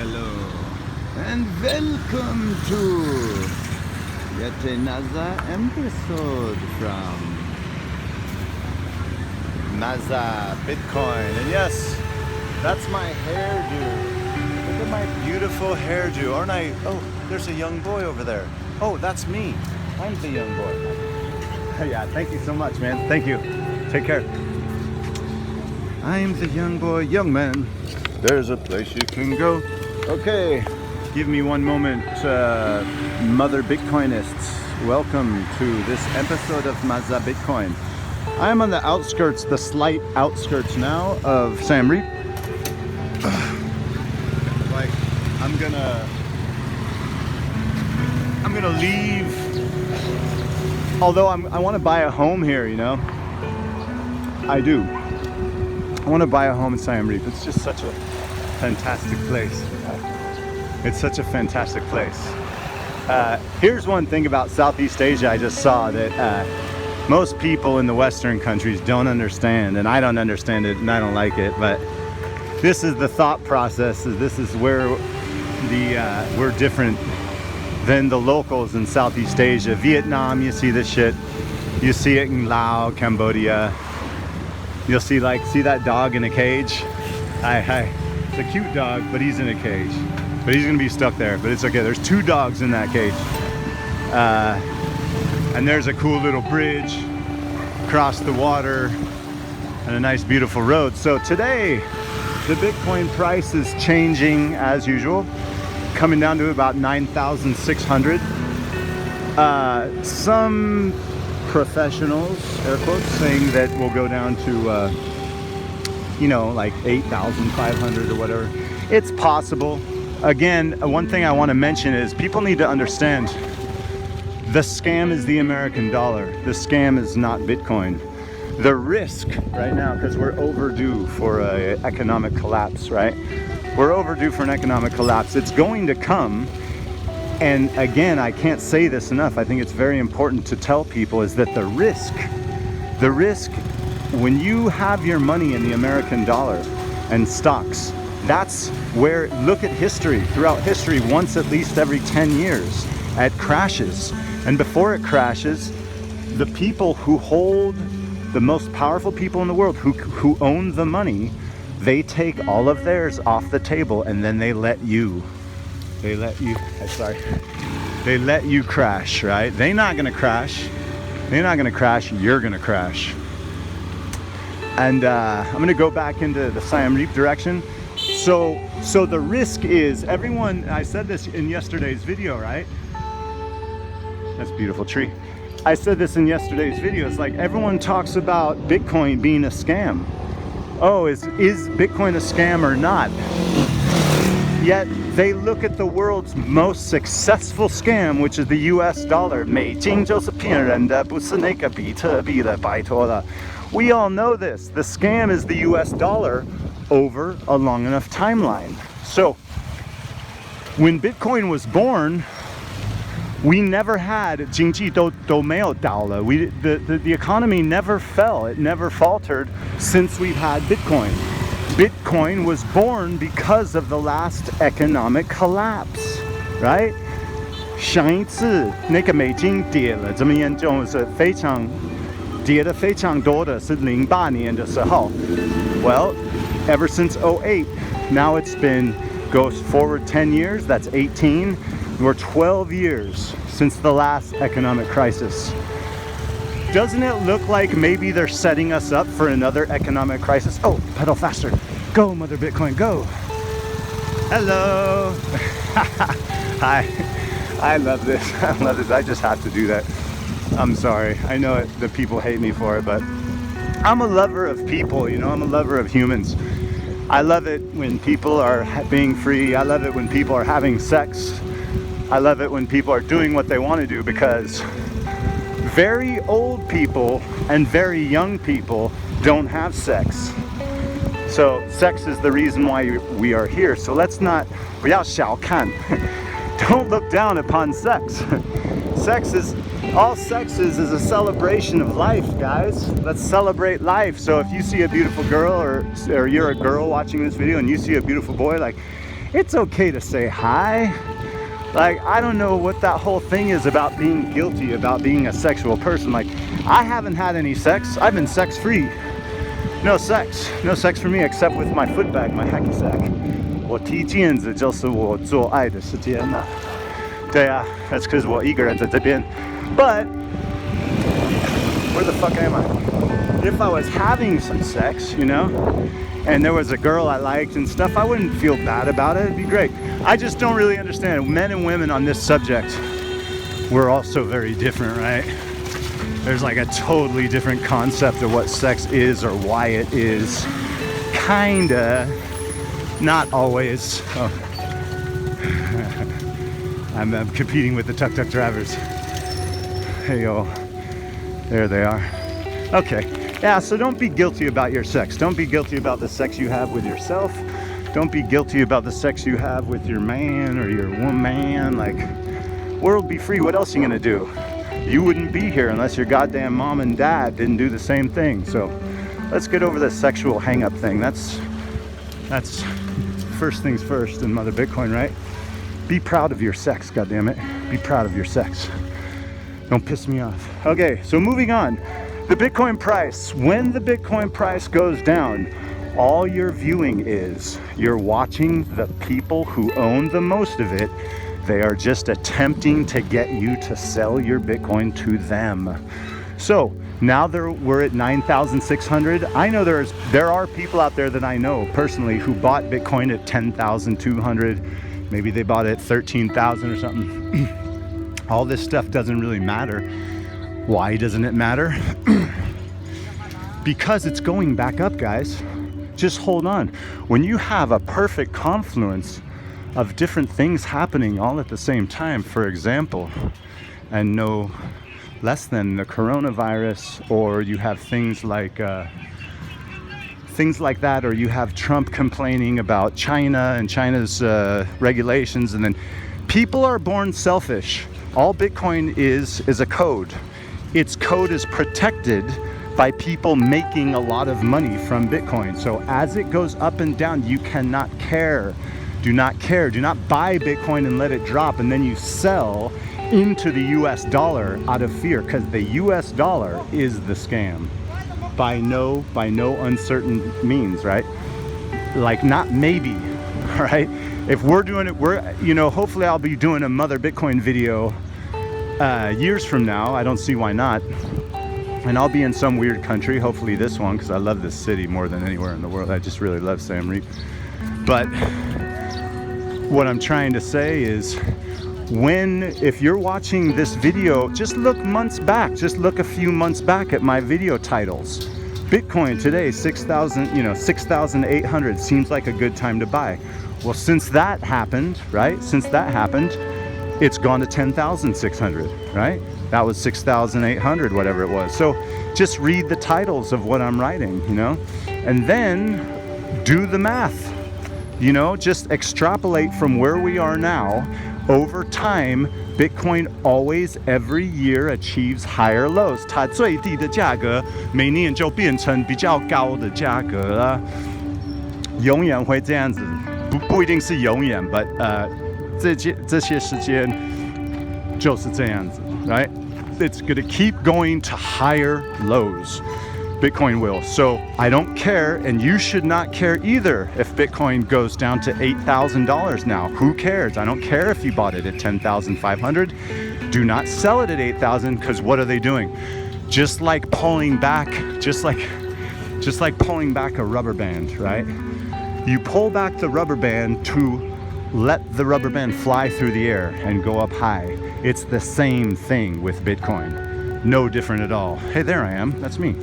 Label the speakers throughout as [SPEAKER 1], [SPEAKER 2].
[SPEAKER 1] Hello and welcome to yet another episode from Maza Bitcoin. And yes, that's my hairdo. Look at my beautiful hairdo. Aren't I? Oh, there's a young boy over there. Oh, that's me. I'm the young boy. Yeah, thank you so much, man. Thank you. Take care. I'm the young boy, young man. There's a place you can go. Okay, give me one moment, Mother Bitcoinists. Welcome to this episode of Maza Bitcoin. I'm on the outskirts, the slight outskirts now of Siem Reap. Like, I'm gonna leave. Although I want to buy a home here, you know. I do. I want to buy a home in Siem Reap. It's just such a fantastic place. It's such a fantastic place. Here's one thing about Southeast Asia I just saw that most people in the Western countries don't understand, and I don't understand it and I don't like it, but this is the thought process. This is where we're different than the locals in Southeast Asia. Vietnam, you see this shit. You see it in Laos, Cambodia. You'll see that dog in a cage. It's a cute dog, but he's in a cage. But he's gonna be stuck there, but it's okay. There's two dogs in that cage. And there's a cool little bridge across the water and a nice beautiful road. So today, the Bitcoin price is changing as usual, coming down to about 9,600. Some professionals, air quotes, saying that we'll go down to, like 8,500 or whatever. It's possible. Again, one thing I want to mention is people need to understand the scam is the American dollar. The scam is not Bitcoin. The risk right now, because we're overdue for an economic collapse, right? We're overdue for an economic collapse. It's going to come. And again, I can't say this enough. I think it's very important to tell people is that the risk when you have your money in the American dollar and stocks, that's where, look at history. Throughout history, once at least every 10 years, it crashes. And before it crashes, the people who hold, the most powerful people in the world, who own the money, they take all of theirs off the table and then they let you crash, right? They're not gonna crash. They're not gonna crash, you're gonna crash. And I'm gonna go back into the Siem Reap direction. So the risk is, everyone, I said this in yesterday's video, right? That's a beautiful tree. I said this in yesterday's video. It's like everyone talks about Bitcoin being a scam. Oh, is Bitcoin a scam or not? Yet they look at the world's most successful scam, which is the US dollar. 美金就是骗人的，不是那个比特币的，拜托了。We all know this. The scam is the US dollar over a long enough timeline. So when Bitcoin was born, we never had 经济都没有倒了. The economy never fell. It never faltered since we've had Bitcoin. Bitcoin was born because of the last economic collapse, right? 上一次那个美金跌了这么严重，是非常跌得非常多的，是08年的时候。Well, ever since 08, now it's been, goes forward 10 years, that's 18. We're 12 years since the last economic crisis. Doesn't it look like maybe they're setting us up for another economic crisis? Oh, pedal faster. Go, Mother Bitcoin, go. Hello. Hi. I love this. I love this. I just have to do that. I'm sorry. I know the people hate me for it, but I'm a lover of people, you know. I'm a lover of humans. I love it when people are being free. I love it when people are having sex. I love it when people are doing what they want to do, because very old people and very young people don't have sex. So sex is the reason why we are here. So let's not, 不要小看. Don't look down upon sex. All sex is a celebration of life, guys. Let's celebrate life. So if you see a beautiful girl, or you're a girl watching this video and you see a beautiful boy, like, it's okay to say hi. Like, I don't know what that whole thing is about being guilty about being a sexual person. Like, I haven't had any sex. I've been sex free. No sex for me except with my foot bag, my hacky sack. 我踢毽子就是我做爱的时间了。对啊 that's because 我一个人在这边。But where the fuck am I? If I was having some sex, you know, and there was a girl I liked and stuff, I wouldn't feel bad about it. It'd be great. I just don't really understand. Men and women on this subject, we're all so very different, right? There's like a totally different concept of what sex is or why it is. Kinda. Not always. Oh. I'm competing with the tuk-tuk drivers. Hey, yo. There they are. Okay. Yeah, so don't be guilty about your sex. Don't be guilty about the sex you have with yourself. Don't be guilty about the sex you have with your man or your woman. Like, world be free. What else are you gonna do? You wouldn't be here unless your goddamn mom and dad didn't do the same thing. So let's get over the sexual hang-up thing. That's first things first in Mother Bitcoin, right? Be proud of your sex, goddammit. Be proud of your sex. Don't piss me off. Okay, so moving on. The Bitcoin price. When the Bitcoin price goes down, all you're viewing is you're watching the people who own the most of it. They are just attempting to get you to sell your Bitcoin to them. So now we're at 9,600. I know there are people out there that I know personally who bought Bitcoin at 10,200. Maybe they bought it at 13,000 or something. All this stuff doesn't really matter. Why doesn't it matter? Because it's going back up, guys. Just hold on. When you have a perfect confluence of different things happening all at the same time, for example, and no less than the coronavirus, or you have things like that, or you have Trump complaining about China and China's regulations, and then people are born selfish. All Bitcoin is a code. Its code is protected by people making a lot of money from Bitcoin. So as it goes up and down, you cannot care. Do not care. Do not buy Bitcoin and let it drop and then you sell into the US dollar out of fear, because the US dollar is the scam by no uncertain means, right? Like, not maybe, right? If we're doing it, hopefully I'll be doing a Mother Bitcoin video years from now. I don't see why not. And I'll be in some weird country, hopefully this one, because I love this city more than anywhere in the world. I just really love Siem Reap. But what I'm trying to say is, if you're watching this video, just look months back. Just look a few months back at my video titles. Bitcoin today, 6,800 seems like a good time to buy. Well, since that happened, right? Since that happened, it's gone to 10,600, right? That was 6,800, whatever it was. So just read the titles of what I'm writing, and then do the math, just extrapolate from where we are now. Over time, Bitcoin always, every year, achieves higher lows. 它最低的价格每年就变成比较高的价格了，永远会这样子，不一定是永远 but 这些时间就是这样子 right? It's gonna keep going to higher lows. Bitcoin will. So I don't care, and you should not care either if Bitcoin goes down to $8,000 now. Who cares? I don't care if you bought it at 10,500. Do not sell it at 8,000, because what are they doing? Just like pulling back a rubber band, right? You pull back the rubber band to let the rubber band fly through the air and go up high. It's the same thing with Bitcoin. No different at all. Hey, there I am. That's me.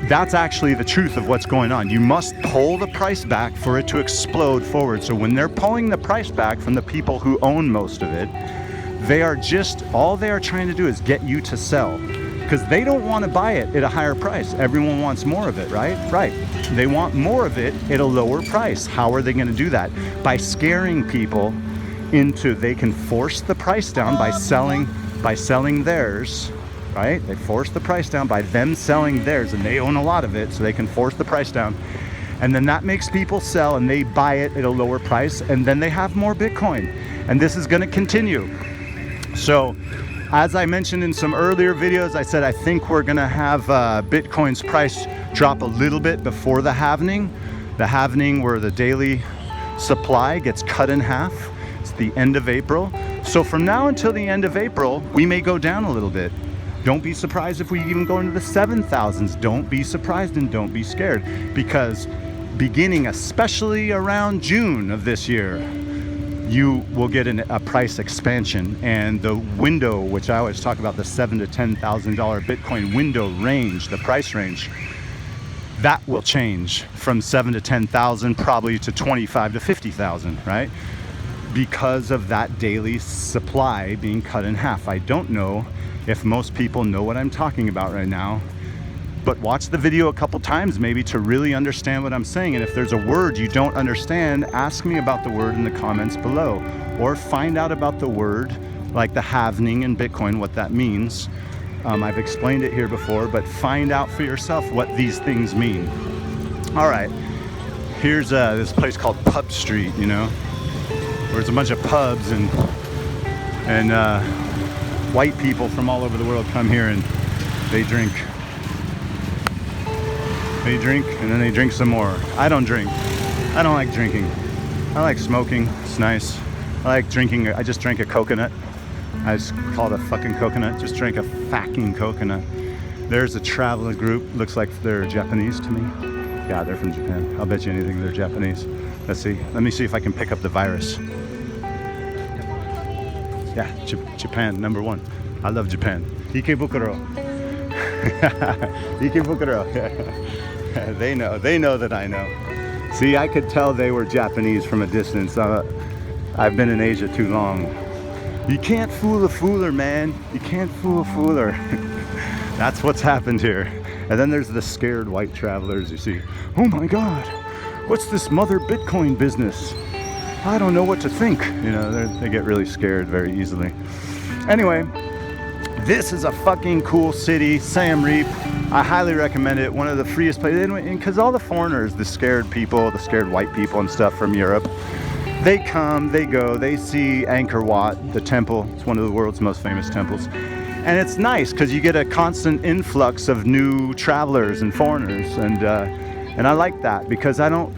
[SPEAKER 1] That's actually the truth of what's going on. You must pull the price back for it to explode forward. So when they're pulling the price back from the people who own most of it, all they are trying to do is get you to sell, because they don't want to buy it at a higher price. Everyone wants more of it, right? Right. They want more of it at a lower price. How are they going to do that? By scaring people into, they can force the price down by selling theirs. Right? They force the price down by them selling theirs, and they own a lot of it, so they can force the price down. And then that makes people sell and they buy it at a lower price, and then they have more Bitcoin. And this is going to continue. So as I mentioned in some earlier videos, I said I think we're going to have Bitcoin's price drop a little bit before the halving. The halving where the daily supply gets cut in half. It's the end of April. So from now until the end of April, we may go down a little bit. Don't be surprised if we even go into the 7,000s. Don't be surprised and don't be scared, because beginning especially around June of this year, you will get a price expansion, and the window, which I always talk about, the $7,000 to $10,000 Bitcoin window range, the price range, that will change from 7 to 10,000 probably to 25 to 50,000, right? Because of that daily supply being cut in half. I don't know if most people know what I'm talking about right now, but watch the video a couple times maybe to really understand what I'm saying. And if there's a word you don't understand, ask me about the word in the comments below, or find out about the word like the halving in Bitcoin, what that means. I've explained it here before, but find out for yourself what these things mean. All right, here's this place called Pub Street, you know, where it's a bunch of pubs and white people from all over the world come here and they drink. They drink and then they drink some more. I don't drink. I don't like drinking. I like smoking. It's nice. I like drinking. I just drank a coconut. I just called it a fucking coconut. Just drank a fucking coconut. There's a traveler group. Looks like they're Japanese to me. Yeah, they're from Japan. I'll bet you anything they're Japanese. Let's see. Let me see if I can pick up the virus. Yeah, Japan, number one. I love Japan. Ikebukuro. Ikebukuro. They know that I know. See, I could tell they were Japanese from a distance. I've been in Asia too long. You can't fool a fooler, man. You can't fool a fooler. That's what's happened here. And then there's the scared white travelers, you see. Oh my God, what's this mother Bitcoin business? I don't know what to think. You know, they get really scared very easily. Anyway, this is a fucking cool city, Siem Reap. I highly recommend it. One of the freest places, because all the foreigners, the scared people, the scared white people and stuff from Europe, they come, they go, they see Angkor Wat, the temple. It's one of the world's most famous temples. And it's nice because you get a constant influx of new travelers and foreigners. And I like that, because I don't,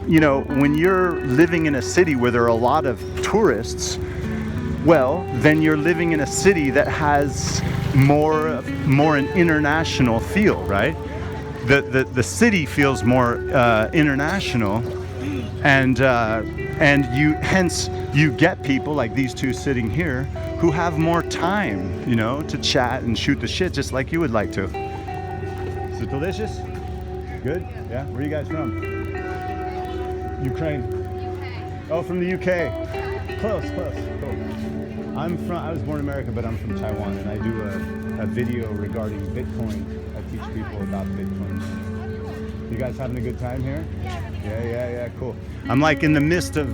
[SPEAKER 1] you know, when you're living in a city where there are a lot of tourists, well, then you're living in a city that has more an international feel, right? The city feels more international, and you get people like these two sitting here who have more time, you know, to chat and shoot the shit just like you would like to. Is it delicious? Good? Yeah? Where are you guys from? Ukraine. Oh, from the UK. Close. Cool. I was born in America, but I'm from Taiwan, and I do a video regarding Bitcoin. I teach people about Bitcoin. You guys having a good time here? Yeah, cool. I'm like in the midst of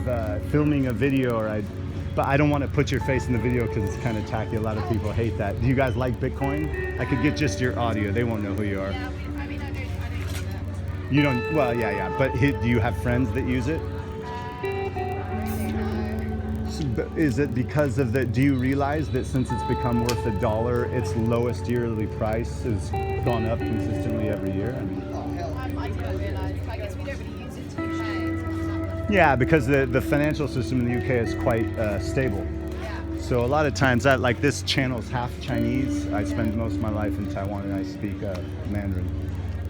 [SPEAKER 1] filming a video, but I don't want to put your face in the video because it's kind of tacky. A lot of people hate that. Do you guys like Bitcoin? I could get just your audio. They won't know who you are.
[SPEAKER 2] I mean, I do.
[SPEAKER 1] You don't, well, yeah. But do you have friends that use it? Is it because of do you realize that since it's become worth $1, its lowest yearly price has gone up consistently every year? I mean,
[SPEAKER 2] I didn't realize. I guess we don't really use it to pay. So it's not really.
[SPEAKER 1] yeah, because the financial system in the UK is quite stable.
[SPEAKER 2] Yeah.
[SPEAKER 1] So a lot of times like this channel's half Chinese. I spend most of my life in Taiwan and I speak Mandarin.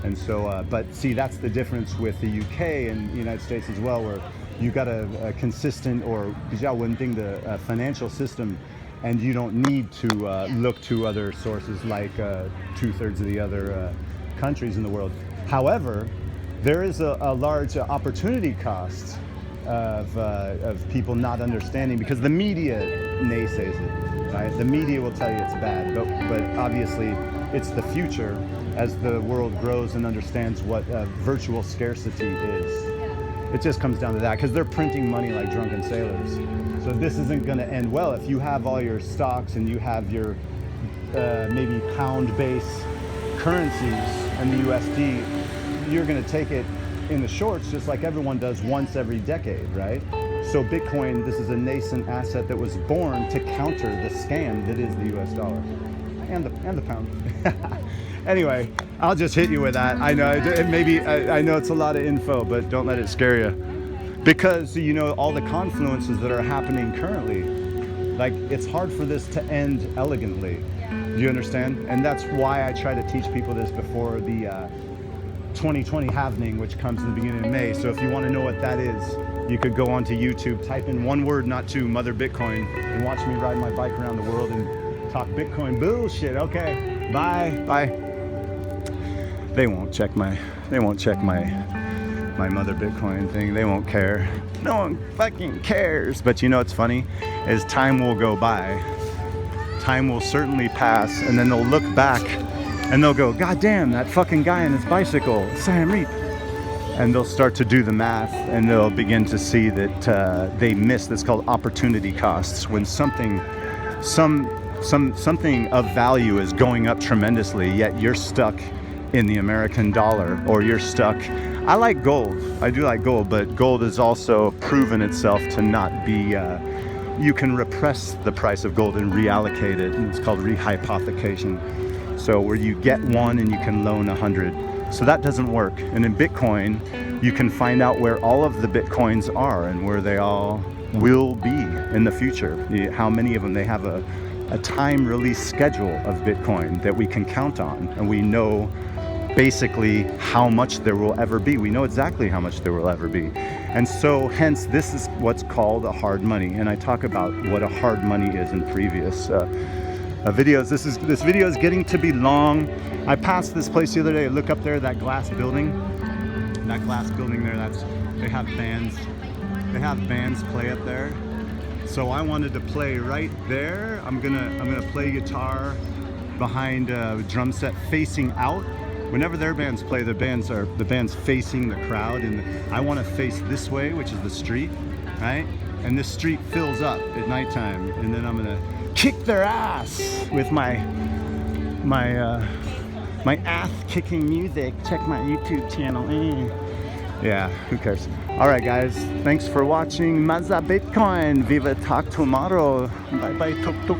[SPEAKER 1] And so, but see, that's the difference with the UK and the United States as well, where you got a consistent or the financial system, and you don't need to look to other sources like 2/3 of the other countries in the world. However, there is a large opportunity cost of people not understanding, because the media naysays it, right? The media will tell you it's bad, but obviously it's the future as the world grows and understands what virtual scarcity is. It just comes down to that, because they're printing money like drunken sailors. So this isn't going to end well. If you have all your stocks and you have your maybe pound-based currencies and the USD, you're going to take it in the shorts just like everyone does once every decade, right? So Bitcoin, this is a nascent asset that was born to counter the scam that is the US dollar and the pound. Anyway, I'll just hit you with that. I know I know it's a lot of info, but don't let it scare you. Because you know all the confluences that are happening currently, like it's hard for this to end elegantly. Do you understand? And that's why I try to teach people this before the 2020 halvening, which comes in the beginning of May. So if you want to know what that is, you could go onto YouTube, type in one word, not two, Mother Bitcoin, and watch me ride my bike around the world and talk Bitcoin bullshit. Okay, bye. They won't check my Mother Bitcoin thing. They won't care. No one fucking cares. But you know what's funny? Is time will go by. Time will certainly pass, and then they'll look back and they'll go, God damn, that fucking guy on his bicycle, Sam Reap. And they'll start to do the math, and they'll begin to see that they miss. That's called opportunity costs. When something of value is going up tremendously, yet you're stuck in the American dollar, or you're stuck. I like gold. I do like gold, but gold has also proven itself to not be. You can repress the price of gold and reallocate it, and it's called rehypothecation. So where you get one and you can loan 100. So that doesn't work. And in Bitcoin, you can find out where all of the Bitcoins are and where they all will be in the future. How many of them. They have a time release schedule of Bitcoin that we can count on, and we know basically how much there will ever be. We know exactly how much there will ever be. And so hence this is what's called a hard money. And I talk about what a hard money is in previous videos. This video is getting to be long. I passed this place the other day. Look up there, that glass building. That glass building there, they have bands. They have bands play up there. So I wanted to play right there. I'm gonna play guitar behind a drum set facing out. Whenever their bands play, the band's facing the crowd, and I want to face this way, which is the street, right? And this street fills up at nighttime, and then I'm gonna kick their ass with my ass-kicking music. Check my YouTube channel. Yeah, who cares? All right, guys. Thanks for watching Maza Bitcoin. Viva Talk tomorrow. Bye bye, tuk tuk.